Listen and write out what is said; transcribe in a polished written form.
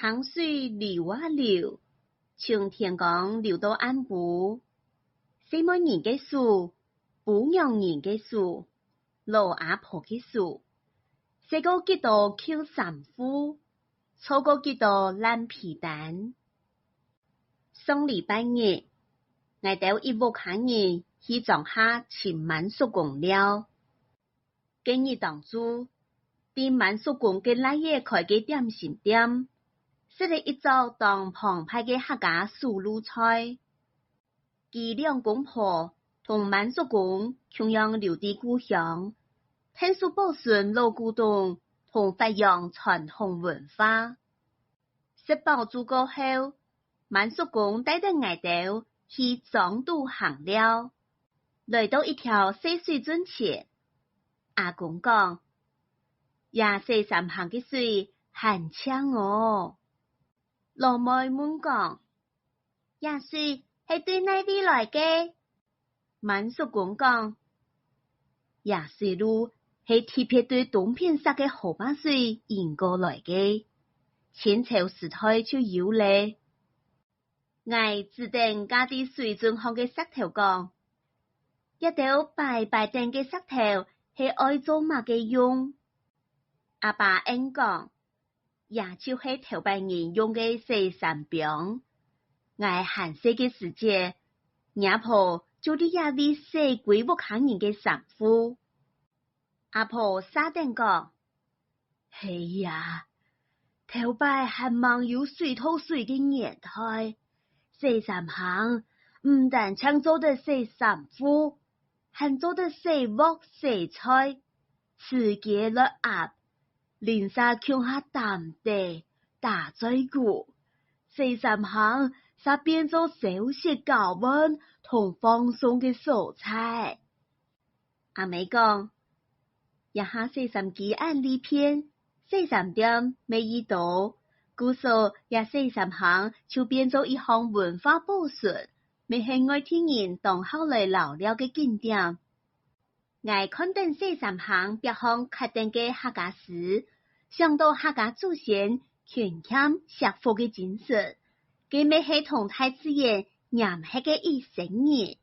江水流啊流，像天光流到暗部。什么人嘅树，不让人嘅树，老阿婆嘅树，食过几多扣衫褲，错过几多烂皮蛋。上礼拜日，我哋一屋客人去庄下尋民宿公了。今日當初，啲民宿公嘅那夜開嘅點心店，設了一桌當澎湃嘅客家素路菜。佢兩公婆同民宿公同樣留啲故鄉，聽說保存老古董同發揚傳統文化。食飽足過後，民宿公帶着我哋去莊渡行了，來到一條細水圳前。阿公講，廿四三行嘅水很清哦。老妹問講，廿水係對哪位來嘅？民宿公講，廿水路係特別對東片色嘅河馬水引過來嘅，清朝時代就有咧。我指定家啲水準好嘅石頭講，一條白白淨嘅石頭係愛做乜嘅用？阿爸應講，也就係頭擺人用嘅洗衫餅。我閒細嘅時節，阿婆就啲也啲洗鬼屋客人嘅衫褲。阿婆沙定講，係呀，頭擺還冇有水土水嘅年代。洗衫行唔但唱做得洗衫褲，還做得洗鍋洗菜，自己落鴨，連沙強下淡地打嘴鼓。洗衫行沙變做小食教溫同放鬆嘅素材。阿妹講，一下洗衫機按呢片，洗衫店未遇到。故說也洗衫行就變做一項文化保存，未係外地人當後來留了嘅景點。我看見洗衫行別項刻定嘅客家詩，想到客家祖先勤儉惜福嘅精神，佢咪係同大自然融合嘅一成年。